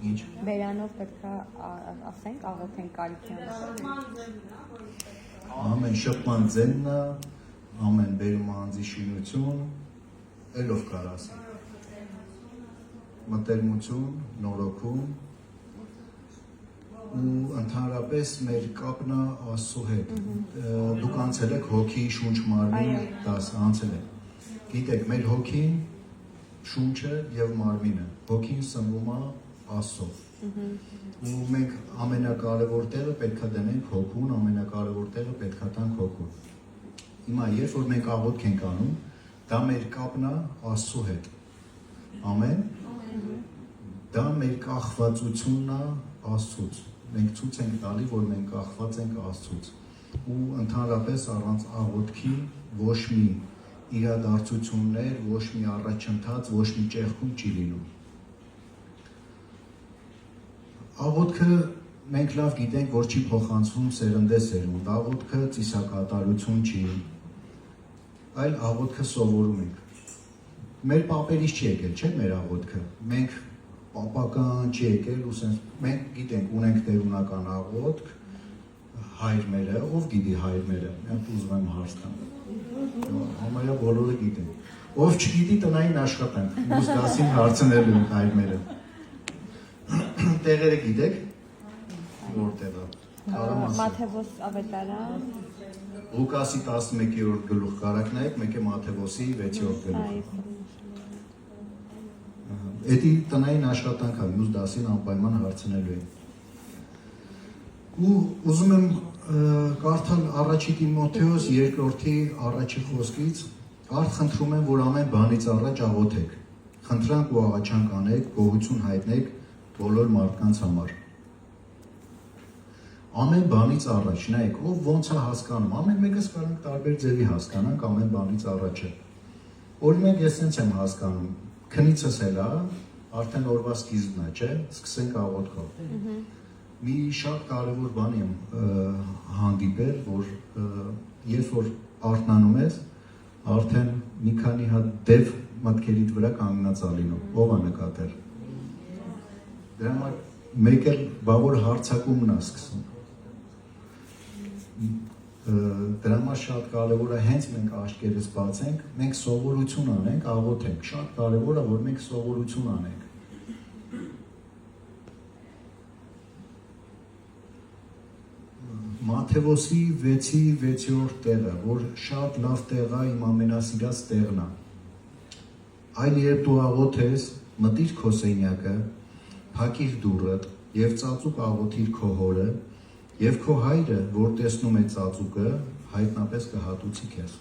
Ինչ։ Բերանով պետք է ասենք, աղոթենք կարիքի Ամեն շփման ձենն է, ամեն բերում անձի շինություն, ելով կար ասել։ Մտերմություն, նորոգում ու ընդհանրապես մեր կապն է Աստծո հետ։ Դուք անցել եք հոգի, շունչ, մարմին, դաս անցել եք։ Գիտեք, մեր հոգին, շունչը եւ մարմինը։ Հոգին սնվում է Աստծով։ Ու մենք ամենակարևոր տեղը պետք է դնենք հոգուն, ամենակարևոր տեղը պետք է տանք հոգուն։ Հիմա երբ որ մենք աղոթք ենք անում, դա մեր կապն է Աստծո հետ։ Ամեն։ Դա մեր կախվածությունն է Աստծուց։ Մենք ցույց ենք տալի, որ մենք կախված ենք Աստծուց։ Ու ընդհանրապես առանց աղոթքի ոչ մի իրադարձություններ, ոչ մի առաջընթաց, ոչ մի ճեղքում չի լինում։ Աղոթքը մենք լավ գիտենք, որ չի փոխանցվում սերնդեսերունդ, աղոթքը ծիսակատարություն չի, այլ աղոթքը սովորում ենք։ Մեր պապերից չի եկել, չէ՞ մեր աղոթքը։ Մենք պապական չի եկել, ու սենց մենք գիտենք, ունենք տերունական աղոթք, հայր մերը, ով գիտի հայր մերը, մենք ուզում եմ հարց տամ։ Համարյա բոլորը գիտեն։ Ով չգիտի տնային աշխատանք, ուզ դասին հարցնելու ենք հայր մերը։ Տեղերը գիտեք, որտեղ է։ Մաթեոս ավետարան։ Լուկասի 11-րդ գլուխ կարակ նայեք, մեկ է Մաթեոսի 6-րդ գլուխ։ Էդի տնային աշխատանք է, մյուս դասին անպայման հարցնելու են։ Ու ուզում եմ կարդալ առաջի Տիմոթեոս 2-րդի առաջի խոսքից, արդ խնդրում եմ, որ ամեն բանից առաջ աղոթեք, խնդրանք ու աղաչանք անեք, գոհություն հայտնեք բոլոր մարդկանց համար։ Ամեն բանից առաջ, նայեք, ով ոնց է հասկանում, ամեն մեկս կարանք տարբեր ձևի հասկանանք ամեն բանից առաջը։ Օրինակ ես սենց եմ հասկանում, քնիցս էլ է, արդեն օրվա սկիզբն է, չէ, սկսենք աղոթքով։ Մի շատ կարևոր բան եմ հանդիպել, որ երբ որ արթնանում ես, արդեն մի քանի հատ դև մտքերիդ վրա կանգնած է լինում, ով է նկատել։ Դրա համար մեկ էլ բավոր հարցակումն է սկսում։ Դրա համար շատ կարևոր է հենց մենք աչքերս բացենք, մենք սովորություն անենք, աղոթենք, շատ կարևոր է, որ մենք սովորություն անենք։ Մաթեոսի 6-րդ տեղը, որ շատ լավ տեղ է, իմ ամենասիրած տեղն է։ Այլ երբ դու աղոթես, մտիր քո սենյակը, փակիր դուռդ եւ ծածուկ աղոթիր քո հորը, եւ քո հայրը, որ տեսնում է ծածուկը, հայտնապես կհատուցի քեզ։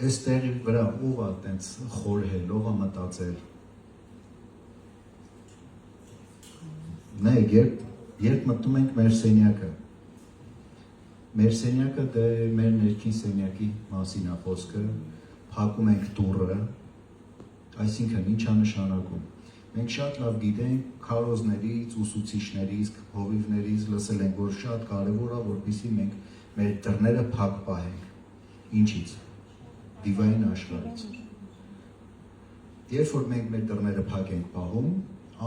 Այս տեղի վրա ով է տենց խորհել, ով է մտածել։ Նայեք, երբ մտնում ենք մեր սենյակը դե մեր ներքին սենյակի մասին է խոսքը, փակում ենք դուռը, այսինքն ինչ է նշանակում։ Մենք շատ լավ գիտենք քարոզներից, ուսուցիչներից, հովիվներից լսել ենք, որ շատ կարևոր է, որպեսզի մենք մեր դռները փակ պահենք։ Ինչից։ Դիվային աշխարհից։ Երբ որ մենք մեր դռները փակ ենք պահում,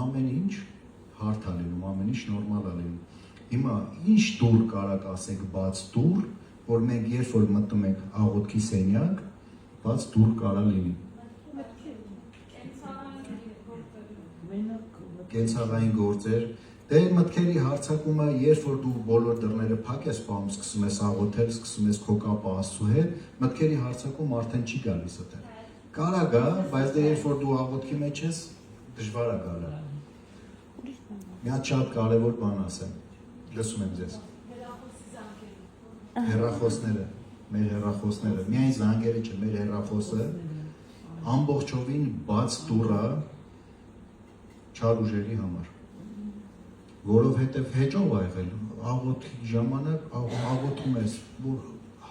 ամեն ինչ հարթ է լինում, ամեն ինչ նորմալ է լինում։ Հիմա ինչ դուռ կարաք ասեք բաց դուռ, որ մենք երբ որ մտնում ենք աղոթքի սենյակ, բաց դուռ կարա լինի։ Կենցաղային գործեր, դե մտքերի հարցակումը, երբ որ դու բոլոր դռները փակ ես պահում, սկսում ես աղոթել, սկսում ես քո կապը Աստծո հետ, մտքերի հարցակում արդեն չի գալիս այդտեղ։ Կարա գա, բայց դե երբ որ դու աղոթքի մեջ ես, դժվար է գալը։ Մի հատ շատ կարևոր բան ասեմ, լսում եմ ձեզ։ Հեռախոսները, մեր հեռախոսները, միայն զանգերը չէ, մեր հեռախոսը ամբողջովին բաց դուռ է չար ուժերի համար, որովհետև հեճով ա եղել, աղոթքի ժամանակ աղոթում ես, որ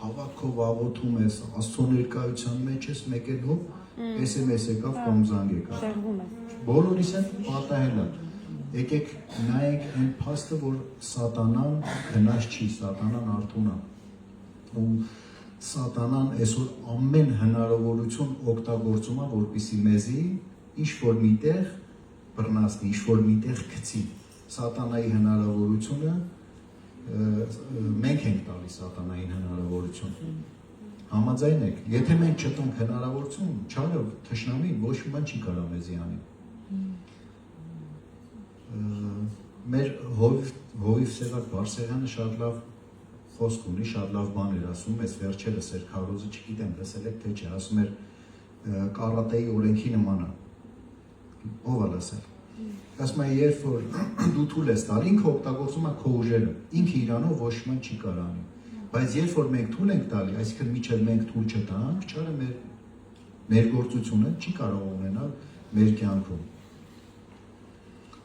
հավատքով աղոթում ես, Աստծո ներկայության մեջ ես, մեկ էլ հո SMS եկավ կամ զանգ եկավ։ Բոլորիս են պատահել է։ Եկեք նայեք այն փաստը, որ սատանան գնաց չի, սատանան արթուն է։ Ու սատանան այսօր ամեն հնարավորություն օգտագործում է, որպեսզի մեզի ինչ որ միտեղ բռնացնի, ինչ-որ միտեղ գցի։ Սատանայի հնարավորությունը մենք ենք տալիս սատանային հնարավորություն։ Համաձայն եք, եթե մենք չտանք հնարավորություն, չարով թշնամին ոչ մի բան չի կարող մեզի անել։ Մեր Հովիվ Սևակ Բարսեղյանը շատ լավ խոսք ունի, շատ լավ բան էր ասում, այս վերջերս էր քարոզը, չգիտեմ, լսել եք թե չէ, ասում էր կարատեի օրենքի նման է։ Ով է լսել։ Ասում է, երբ որ դու թույլ ես տալ, ինքը օգտագործում է քո ուժերը, ինքը իրանով ոչ մի չի կարող անի։ Բայց երբ որ մենք թույլ ենք տալի, այսինքն մինչև մենք թույլ չտանք, չարը մեր գործությունը չի կարող ունենալ մեր կյանքում։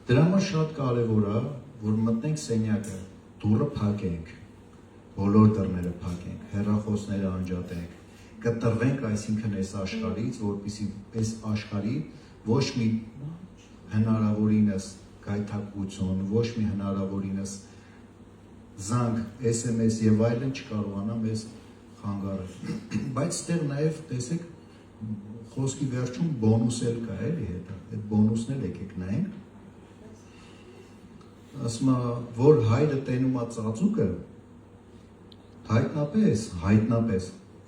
Դրա համար շատ կարևոր է, որ մտնենք սենյակը, դուռը փակենք, բոլոր դռները փակենք, հեռախոսները անջատենք, կտրվենք այսինքն այս աշխարհից, որպեսզի այս աշխարհի ոչ մի հնարավորինս գայթակղություն, ոչ մի հնարավորինս զանգ, SMS եւ այլն չկարողանա մեզ խանգարել։ Բայց այդտեղ նաեւ տեսեք խոսքի վերջում բոնուս էլ կա էլի հետո։ Այդ բոնուսն էլ եկեք նայենք։ Ասում է, որ հայրը տենում է ծածուկը, հայտնապես,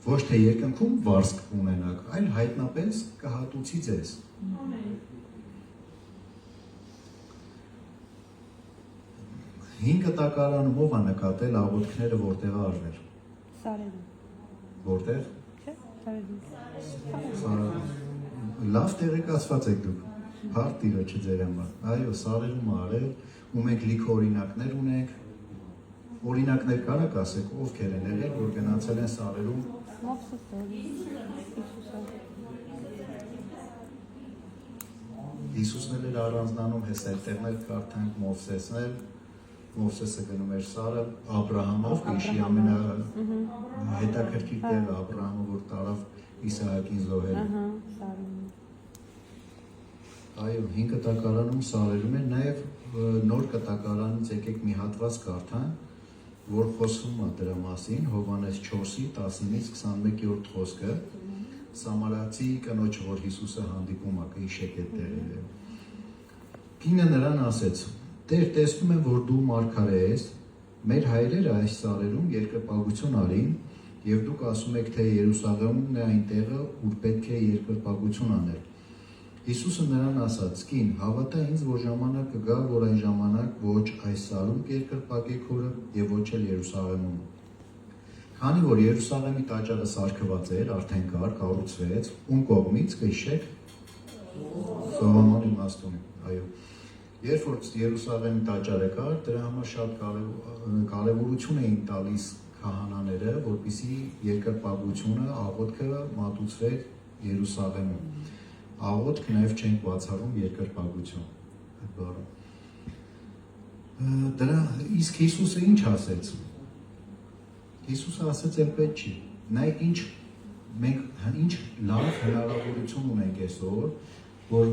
ոչ թե երկնքում վարձք ունենաք, այլ հայտնապես կհատուցի ձեզ։ 5 տակարանում ով է նկատել աղոթքները որտեղ արվել։ Սարերում։ Որտեղ։ Չէ, Սարերում։ Լավ տեղեկացված եք դուք։ Հարթ Տիրոջը ձեր համար։ Այո, Սարերում արել, ու մենք լիքը օրինակներ ունենք։ Օրինակներ կարաք ասեք, ովքեր են եղել, որ գնացել են Սարերում։ Հիսուսն էլ էր առանձնանում, հես այդտեղն էլ կարդանք Մովսեսը գնում էր Սարը, Աբրահամով, իշի ամենահետաքրքիր տեղը Աբրահամը, որ տարավ Իսահակին զոհել։ Այո, 5 կտակարանում Սարերում է, նաև նոր կտակարանից եկեք մի հատված կարդանք, որ խոսում է դրա մասին, Հովհաննես 4-ի 19-ից 21-րդ խոսքը, Սամարացի կնոջ, որ Հիսուսը հանդիպում է, կհիշեք այդ տեղերը։ Կինը նրան ասեց. Տեր, տեսնում եմ, որ դու մարգարե ես, մեր հայրերը այս սարերում երկրպագություն արին, եւ դուք ասում եք, թե Երուսաղեմն է այն տեղը, ուր պետք է երկրպագություն անել։ Հիսուսը նրան ասաց. Կին, հավատա ինձ, որ ժամանակ կգա, որ այն ժամանակ ոչ այս սարում կերկրպագի քորը եւ ոչ էլ Երուսաղեմում։ Քանի որ Երուսաղեմի տաճարը սարքված էր, արդեն կառուցվեց, ում կողմից կհիշեք Սողոմոնի իմաստունի, այո։ Երբ որ Երուսաղեմի տաճարը կար, դրա համար շատ կարևորություն էին տալիս քահանաները, որպեսզի երկրպագությունը, աղոթքը մատուցվեր Երուսաղեմում։ Աղոթք նաև չենք բացառում երկրպագություն։ Դրա իսկ Հիսուսը ինչ ասեց։ Հիսուսը ասեց էլ պետք չի։ Նայեք մենք ինչ լավ հնարավորություն ունենք այսօր, որ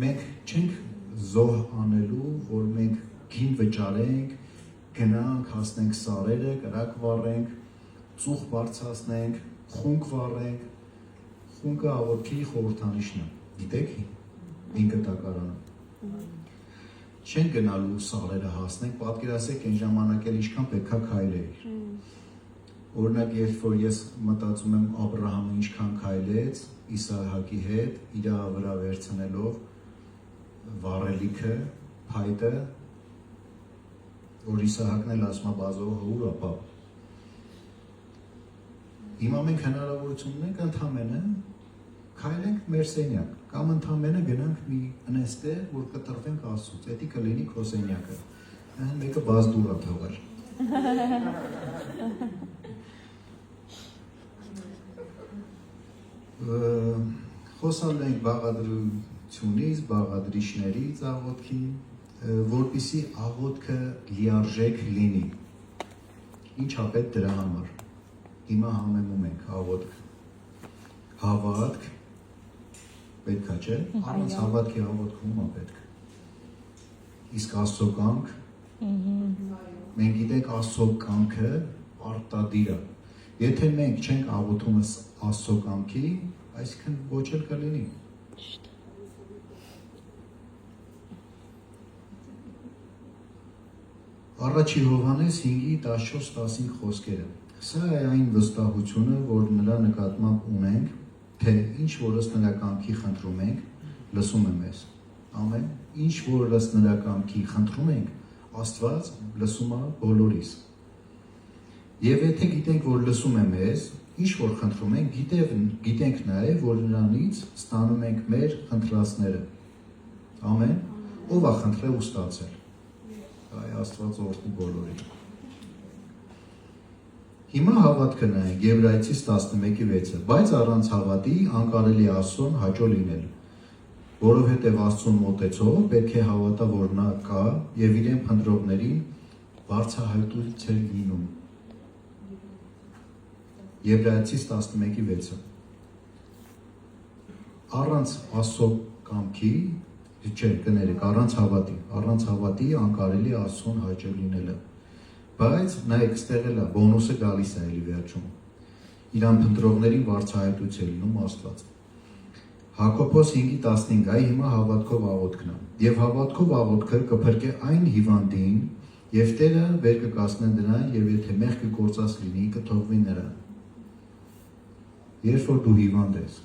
մենք չենք զոհ անելու, որ մենք գին վճարենք, գնանք, հասնենք սարերը, կրակ վառենք, ծուխ բարձրացնենք, խունկ վառենք, խունկը աղոթքի խորհրդանիշն է, գիտեք 5 տակարանը։ Չենք գնալու սարերը հասնենք, պատկերացրեք այն ժամանակ էլ ինչքան պետք է քայլեր։ Օրինակ, երբ որ ես մտածում եմ Աբրահամը ինչքան քայլեց Իսահակի հետ, իր վրա վերցնելով վառելիքը, փայտը, որ Իսահակն էլ ասում է բազովը ուր ապա։ Հիմա մենք հնարավորություն ունենք ընդամենը քայլենք մեր սենյակ, կամ ընդամենը գնանք մի ընեստեր, որ կտրվենք Աստծուց, դա կլինի քո սենյակը։ Մեկը բաց դուր է թողել։ Խոսալ ենք բաղադրությունից, բաղադրիչներից աղոթքի, որպեսզի աղոթքը լիարժեք լինի։ Ինչ է պետք դրա համար։ Հիմա համեմում ենք աղոթք, հավատք, պետք է չէ, առանց հավատքի աղոթքը ում է պետք։ Իսկ Աստծո կամք, մենք գիտենք Աստծո կամքը արտադիր է։ Եթե մենք չենք աղոթում Աստծո կամքի, այսինքն ոչ էլ կլինի։ Առաջի Հովհաննես 5:14-15 խոսքերը։ Սա է այն վստահությունը, որ նրա նկատմամբ ունենք, թե ինչ որ ըստ նրա կամքի խնդրում ենք, լսում է մեզ։ Ամեն ինչ որ ըստ նրա կամքի խնդրում ենք, Աստված լսում է բոլորիս։ Եվ եթե գիտենք, որ լսում է մեզ, ինչ որ խնդրում ենք, գիտենք նաև, որ նրանից ստանում ենք մեր խնդրածները։ Ամեն։ Ով է խնդրել ու ստացել։ Այ Աստված օրհնի բոլորին։ Հիմա հավատքը նայենք Եբրայեցիս 11:6-ը, բայց առանց հավատի անկարելի է Աստծուն հաճո լինել, որովհետև Աստծուն մոտեցող պետք է հավատա, որ նա կա եւ իրեն փնտրողներին բարձրահայտույց է լինում։ Եբրայեցիս 11:6-ը առանց Աստծո կամքի, չէ, կներեք, առանց հավատի անկարելի է Աստծուն հաճո լինելը։ Բայց նայեք, ստեղ էլ է, բոնուսը գալիս է էլի վերջում։ Իրան փնտրողներին բարձրահայտույց է լինում Աստված։ Հակոբոս 5:15, այ հիմա հավատքով աղոթքն է։ Եվ հավատքով աղոթքը կփրկե այն հիվանդին, եւ Տերը վեր կկացնե նրան, եւ եթե մեղքը գործած լինի, կթողվի նրան։ Երբ որ դու հիվանդ ես,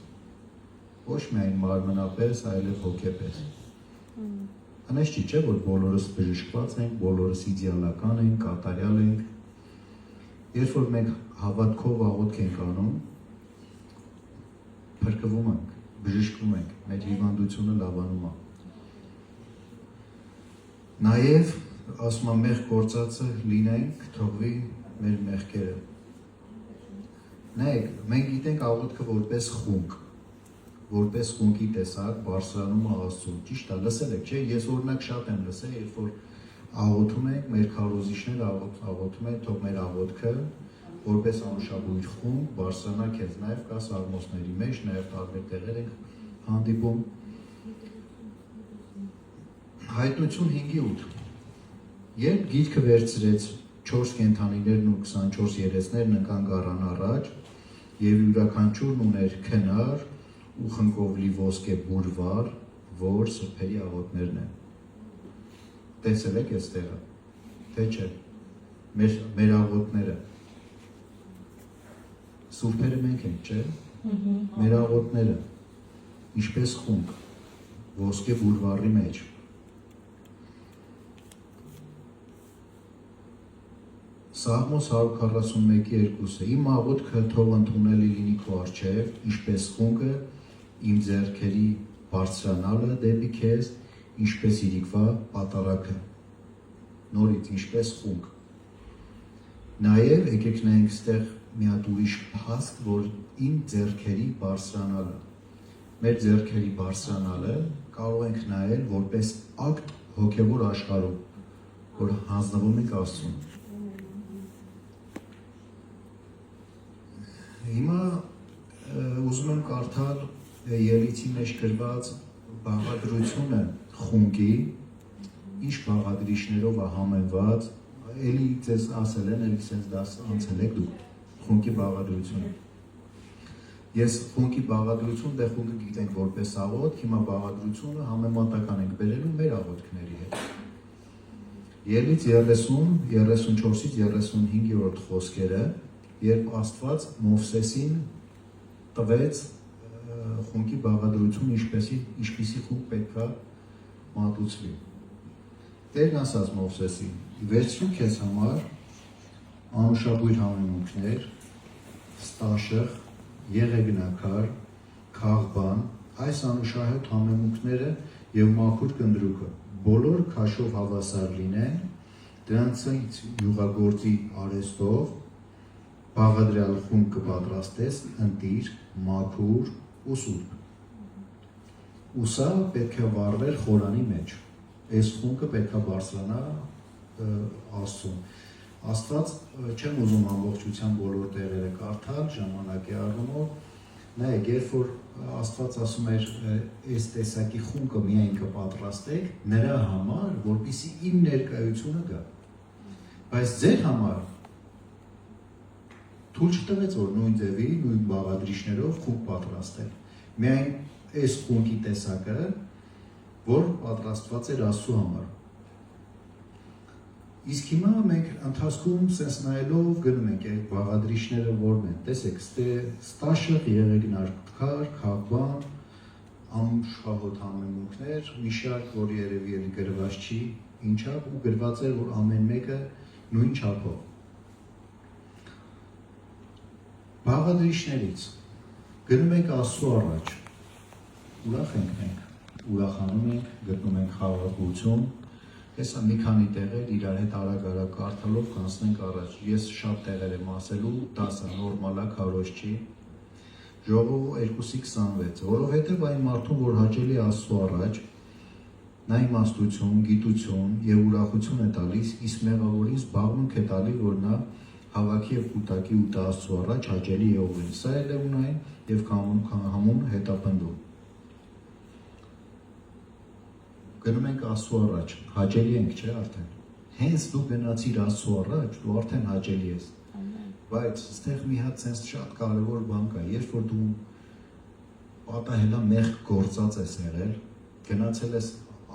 ոչ միայն մարմնապես, այլև հոգեպես։ Անեշտի չէ, որ բոլորս բժշկված ենք, բոլորս իդեալական ենք, կատարյալ ենք։ Երբ որ մենք հավատքով աղոթք ենք անում, փրկվում ենք, բժշկվում ենք, մեր հիվանդությունը լավանում է։ Նաև ասում եմ մեղ գործածը լինենք, թողվի մեր մեղքերը։ Նայեք, մենք գիտենք աղոթքը որպես խունկ, որպես խունկի տեսակ բարձրանում է Աստծուն։ Ճիշտ է, լսել եք, չէ՞։ Ես օրինակ շատ եմ լսել, երբ որ աղոթում ենք, մեր քարոզիչները աղոթում են, թող մեր աղոթքը որպես անուշաբույր խունկ բարձրանա քեզ։ Նաև կա սաղմոսների մեջ, նաև տարբեր տեղեր ենք հանդիպում։ Հայտնություն 5:8 Երբ գիրքը վերցրեց 4 կենդանիներն ու 24 երեցներն ընկան գառան առաջ, եւ յուրաքանչյուրն ուներ քնար ու խնկովլի ոսկե բուրվար, որ սրբերի աղոթներն են։ Տեսել եք այս տեղը, թե չէ, մեր աղոթները։ Սուրբերը մենք ենք, չէ՞։ Մեր աղոթները, ինչպես խունկ, ոսկե բուրվարի մեջ։ Սաղմոս 141:2 Իմ աղոթքը թող ընդունելի լինի քո առջև, ինչպես խունկը, իմ ձեռքերի բարձրանալը դեպի քեզ, ինչպես իրիկվա պատարագը։ Նորից, ինչպես խունկ։ Նաև եկեք նայենք ստեղ մի հատ ուրիշ փաստ, որ իմ ձեռքերի բարձրանալը։ Մեր ձեռքերի բարձրանալը կարող ենք նայել որպես ակտ հոգևոր աշխարհում, որ հանձնվում ենք Աստծուն։ Հիմա ուզում եմ կարդալ Ելիցի մեջ գրված բաղադրությունը խունկի, ինչ բաղադրիչներով է համեմված, էլի ձեզ ասել են, էլի ձեզ դաս անցել եք դուք, խունկի բաղադրությունը։ Ես խունկի բաղադրություն, դե խունկը գիտենք որպես աղոթք, հիմա բաղադրությունը համեմատական ենք բերելու մեր աղոթքների հետ։ Ելից 30-34-35 խոսքերը, երբ Աստված Մովսեսին տվեց խունկի բաղադրություն, ինչպիսի խունկ պետք է մատուցվի։ Տերն ասաց Մովսեսին. վերցրու քեզ համար անուշաբույր համեմունքներ, ստաշեղ, եղեգնակար, քաղբան, այս անուշահետ համեմունքները եւ մաքուր կնդրուկը, բոլոր քաշով հավասար լինեն, դրանցից յուղագործի արեստով բաղադրյալ խունկ կպատրաստես ընտիր, մաքուր ու սուրբ։ Ու սա պետք է վառվեր խորանի մեջ։ Այս խունկը պետք է բարձրանա Աստծուն։ Աստված, չեմ ուզում ամբողջությամբ բոլոր տեղերը կարդալ, ժամանակի առումով, նայեք, երբ որ Աստված ասում էր այս տեսակի խունկը միայն կպատրաստեք, նրա համար, որպեսզի իմ ներկայությունը գա։ Բայց ձեր համար թույլ չտվեց, որ նույն ձևի, նույն բաղադրիչներով խունկ պատրաստել։ Միայն այս խունկի տեսակը, որ պատրաստված էր Աստծու համար։ Իսկ հիմա մենք ընթացքում sense նայելով գնում ենք այդ բաղադրիչները որն են։ Տեսեք, ստաշը եղեգնար քաղբան, ամշխահոտ համեմունքներ, մի շարք, որ երևի էլի գրված չի, ինչապ ու գրված էր, որ ամեն մեկը նույն չափով։ Բաղադրիչներից գնում ենք Աստծո առաջ, ուրախ ենք մենք, ուրախանում ենք, գտնում ենք խաղաղություն, հեսա մի քանի տեղեր իրար հետ արագ կարդալով կանցնենք առաջ, ես շատ տեղեր եմ ասելու, 10-ը նորմալա քարոզ չի, Ժողովը 2:26, որովհետև այն մարդուն, որ հաճելի Աստծո առաջ, նա իմաստություն, գիտություն և ուրախություն է տալիս, իսկ մեղավորին զբաղմունք է տալի, որ նա հավաքի և կուտակի ու տա Աստծո առաջ հաճելի Եհովային։ Սա էլ է ունայն և համուն հետապնդում։ Գնում ենք Աստծո առաջ, հաճելի ենք, չէ՞ արդեն։ Հենց դու գնացիր Աստծո առաջ, դու արդեն հաճելի ես։ Բայց այստեղ մի հատ sense շատ կարևոր բան կա, երբ որ դու պատահելա մեղք գործած ես եղել, գնացել ես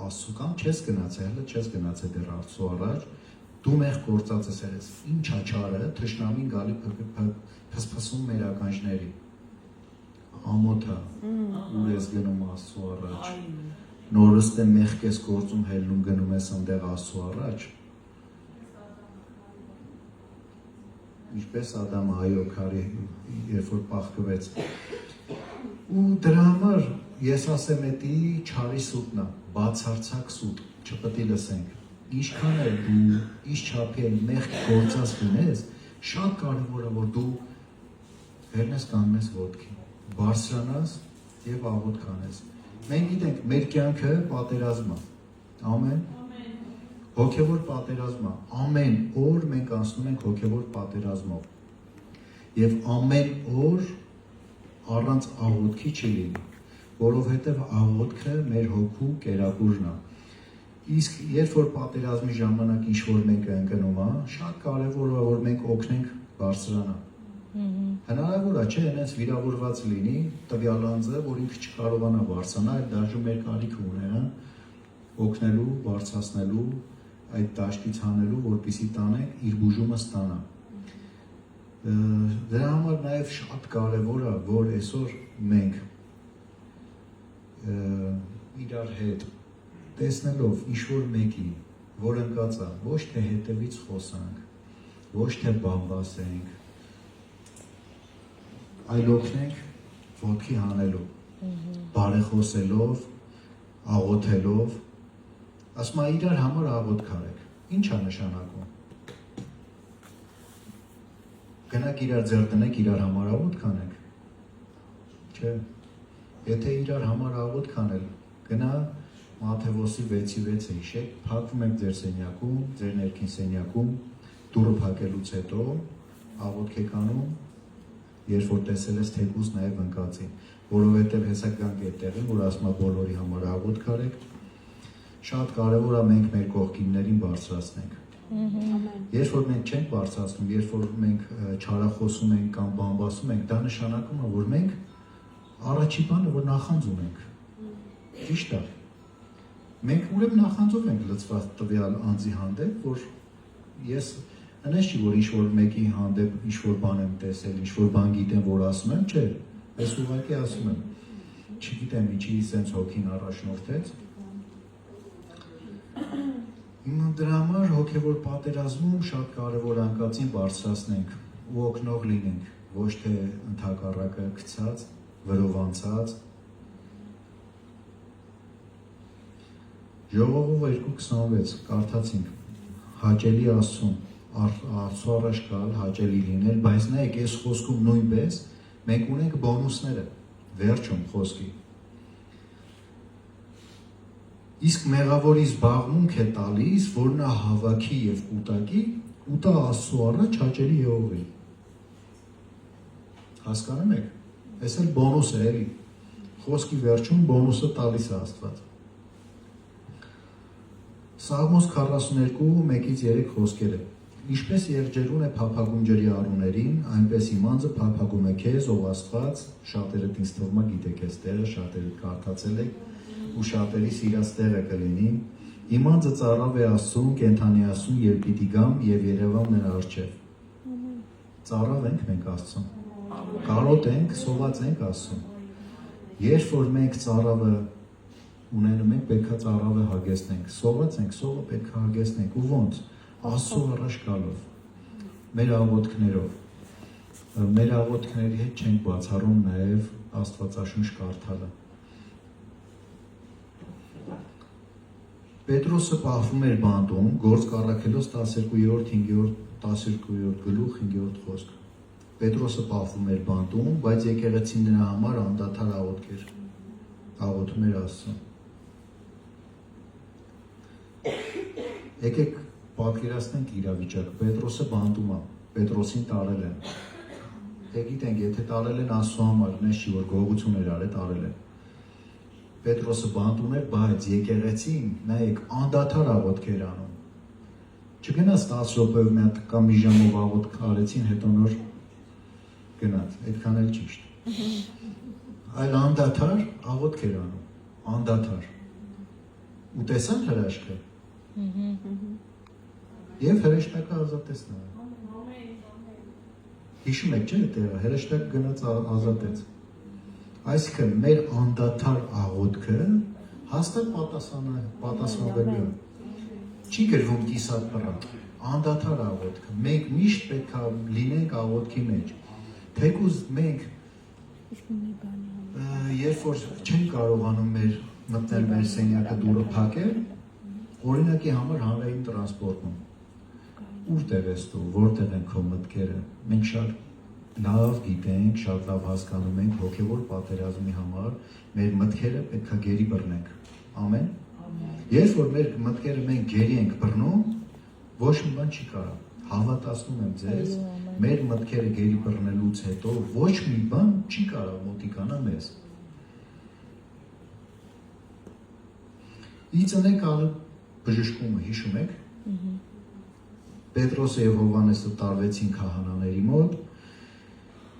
Աստծո կամ չես գնացել դեռ Աստծո առաջ, դու մեղք գործած ես եղել, ի՞նչ է չարը, թշնամին գալի փսփսում մեր ականջների։ Ամոթա, ուր ես գնում Աստծո առաջ։ Նորից դե մեղք ես գործում հելնում գնում ես այնտեղ Աստծո առաջ։ Ինչպես Ադամը այո քարի երբ որ պաղկվեց։ Ու դրա համար ես ասեմ էդի չարի սուտն է, բացարձակ սուտ, չպետք է լսենք։ Ինչքան է դու ինչ չափի են մեղք գործած լինես, շատ կարևոր է որ դու վերնես կանգնես ոտքի, բարձրանաս եւ աղոթք անես։ Մենք գիտենք մեր կյանքը պատերազմ է։ Ամեն հոգևոր պատերազմ է, ամեն օր մենք անցնում ենք հոգևոր պատերազմով և ամեն օր առանց աղոթքի չի լինի, որովհետև աղոթքը մեր հոգու կերակուրն է, իսկ երբ որ պատերազմի ժամանակ ինչ-որ մեկը ընկնում է, շատ կարևոր է, որ մենք օգնենք բարձրանա, հնարավոր է, չէ, հենց վիրավորված լինի տվյալ անձը, որ ինքը չկարողանա բարձրանա, այլ դաժե մեր կարիքը ունենա օգնելու, բարձրացնելու այդ դաշտից հանելու, որպեսզի տանենք իր բուժումը ստանա։ Դրա համար նաև շատ կարևոր է, որ այսօր մենք իրար հետ տեսնելով ինչ-որ մեկի, որ ընկած է, ոչ թե հետևից խոսանք, ոչ թե բամբասենք, այլ օգնենք ոտքի հանելու, բարեխոսելով, աղոթելով, ասում է իրար համար աղոթք արեք, ինչ է նշանակում։ Գնաք իրար ձեռ տնեք, իրար համար աղոթք անեք, չէ, եթե իրար համար աղոթք անել, գնա Մատթեոս 6:6 հիշեք, փակվում եք ձեր սենյակում, ձեր ներքին սենյակում, դուռը փակելուց հետո աղոթք եք անում, երբ որ տեսել ես թեկուզ նաև ընկածի, որովհետև հեսա գանք այդտեղին, որ ասում է բոլորի համար աղոթք արեք, շատ կարևոր է մենք մեր կողքիններին բարձրացնենք։ Երբ որ մենք չենք բարձրացնում, երբ որ մենք չարախոսում ենք կամ բամբասում ենք, դա նշանակում է, որ մենք առաջի բանը, որ նախանձում ենք։ Ճիշտ է։ Մենք ուրեմն նախանձով ենք լծված տվյալ անձի հանդեպ, որ ես այնպես չի, որ ինչ-որ մեկի հանդեպ ինչ-որ բան եմ տեսել, ինչ-որ բան գիտեմ, որ ասում եմ, չէ, ես ուղղակի ասում եմ, չգիտեմ ինչի սենց հոգին առաջնորդեց։ Հիմա դրա համար հոգևոր պատերազմում շատ կարևոր անկածին բարձրացնենք ու օգնող լինենք, ոչ թե ընդհակառակը գցած, վրովանցած։ Ժողովը 2:26 կարդացինք, հաճելի Աստծուն, Աստծո առաջ գալ, հաճելի լինել, բայց նայեք, այս խոսքում նույնպես մենք ունենք բոնուսները, վերջում խոսքի։ Իսկ մեղավորի զբաղմունք է տալիս, որ նա հավաքի և կուտակի ու տա Աստծո առաջ հաճելի Եհովային։ Հասկանում եք, այս էլ բոնուս է էլի, խոսքի վերջում բոնուսը տալիս է Աստված։ Սաղմոս 42:1-3 խոսքերը։ Ինչպես եղջերուն է փափագում ջրի արուներին, այնպես իմ անձը փափագում է քեզ, ով Աստված, շատերը ինձ թվում է գիտեք այս տեղը, շատերը կարդացել եք ու շատերի սիրած տեղը կլինի, Իմանձը ծառավ է Աստծուն, կենթանի Աստծուն, երբ պիտի գամ եւ երևամ նրա առջև։ Ծառավ ենք մենք Աստծուն։ Կարոտ ենք, սոված ենք Աստծուն։ Երբ որ մենք ծառավը ունենում ենք, պետք է ծառավը հագեցնենք։ Սոված ենք, սովը պետք է հագեցնենք։ Ու ո՞նց։ Աստծո առաջ գալով։ Մեր աղոթքներով։ Մեր աղոթքների հետ չենք բացառում նաեւ Աստվածաշունչ կարդալը։ Պետրոսը պահվում էր բանտում, Գործք առաքելոց 12-րդ, 5-րդ գլուխ 5-րդ խոսք։ Պետրոսը պահվում էր բանտում, բայց եկեղեցին նրա համար անդադար աղոթքեր։ Աղոթում էր Աստծուն։ Եկեք պատկերացնենք իրավիճակը։ Պետրոսը բանտում է, Պետրոսին տարել են։ Դե գիտենք, եթե տարել են Աստծո համար, նես չի որ գողություն էր արել, տարել են։ Պետրոսը բանտում էր, բայց եկեղեցին, նայեք, անդադար աղոթքեր անում։ Չգնաց 10 րոպեով մի հատ կամ մի ժամով աղոթք արեցին, հետո նոր գնաց, այդքան էլ ճիշտ։ Այլ անդադար աղոթքեր անում, անդադար։ Ու տեսան հրաշքը։ Եվ հրեշտակը ազատեց նրան։ Հիշում եք, չէ՞, այդտեղ հրեշտակ գնաց ազատեց։ Այսինքն մեր անդադար աղոթքը հաստատ պատասխանվելու է։ Չի գրվում կիսատ պռատ, անդադար աղոթքը։ Մենք միշտ պետք է լինենք աղոթքի մեջ։ Թեկուզ մենք երբ որ չենք կարողանում մտնել մեր սենյակը դուրը փակել, օրինակի համար հանրային տրանսպորտում ուր ես դու, որտեղ են քո մտքերը։ Մենք շատ լավ գիտենք, շատ լավ հասկանում ենք հոգևոր պատերազմի համար մեր մտքերը պետք է գերի բռնենք։ Ամեն։ Երբ որ մեր մտքերը մենք գերի ենք բռնում, ոչ մի բան չի կարող։ Հավատացնում եմ ձեզ, մեր մտքերը գերի բռնելուց հետո ոչ մի բան չի կարող մոտիկանա մեզ։ Իծնեք ալը բժշկումը հիշում եք։ Պետրոսը եւ Հովհաննեսը տարվեցին քահանաների մոտ,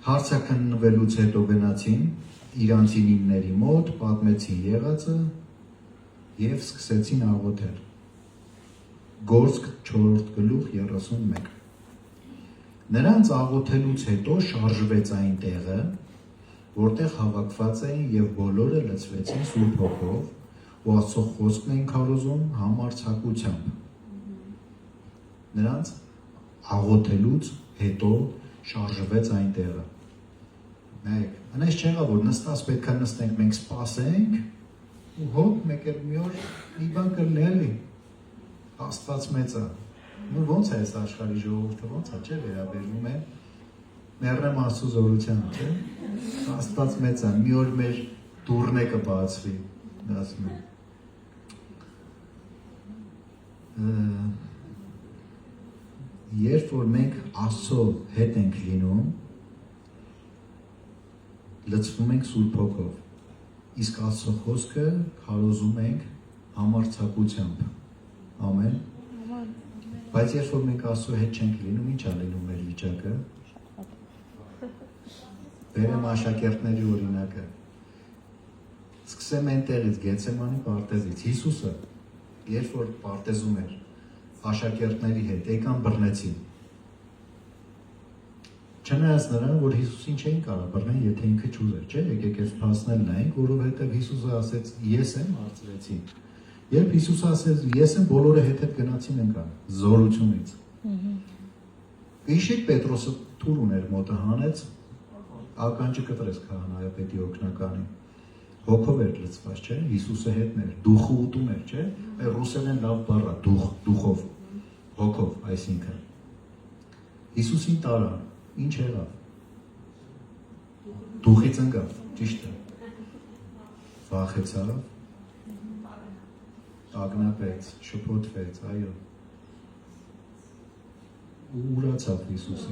հարցաքննվելուց հետո գնացին իրանցինինների մոտ, պատմեցին եղածը եւ սկսեցին աղոթել։ Գործք 4 գլուխ 31։ Նրանց աղոթելուց հետո շարժվեց այն տեղը, որտեղ հավաքված էին եւ բոլորը լցվեցին Սուրբ Հոգով ու Աստծո խոսքն էին քարոզում համարձակությամբ։ Նրանց աղոթելուց հետո շարժվեց այն տեղը։ Նայեք, այնպես չեղավ որ նստած պետք է նստենք, մենք սպասենք ու հոп մեկ էլ մի օր մի բան կլինի էլի։ Աստված մեծ է։ Ու ո՞նց է այս աշխարհի ժողովուրդը, ո՞նց է, չէ՞ վերաբերվում է մեռնեմ Աստծո զորությամբ, չէ՞։ Աստված մեծ է, մի օր մեր դուռը կբացվի, ասում եմ։ Երբ որ մենք Աստծո հետ ենք լինում, լցվում ենք Սուրբ Հոգով, իսկ Աստծո խոսքը քարոզում ենք համարձակությամբ, ամեն, բայց երբ որ մենք Աստծո հետ չենք լինում, ինչ է լինում մեր վիճակը, բերեմ աշակերտների օրինակը, սկսեմ այնտեղից, Գեցսեմանի պարտեզից, Հիսուսը, երբ որ պարտեզում էր, աշակերտների հետ, եկան բռնեցին, չնայած նրան, որ Հիսուսին չէին կարող բռնել, եթե ինքը չուզեր, չէ, եկեք այս փաստել նայենք, որովհետև Հիսուսը ասեց, ես եմ, հարցրեցին։ Երբ Հիսուսը ասեց, ես եմ, բոլորը հետ գնացին ընկան, զորությունից։ Հիշեք Պետրոսը թուր ուներ մոտը հանեց, ականջը կտրեց քահանայապետի օգնականին։ Հոգով էր լցված, չէ, Հիսուսը հետն էր, դուխը ուտում էր, չէ, ռուսերեն լավ բառ է, դուխով, հոգով, այսինքն։ Հիսուսին տարան, ինչ եղավ։ Դուխից ընկավ, ճիշտ է։ Վախեցավ, ագնապեց, շփոթվեց, այո։ Ու ուրացավ Հիսուսին։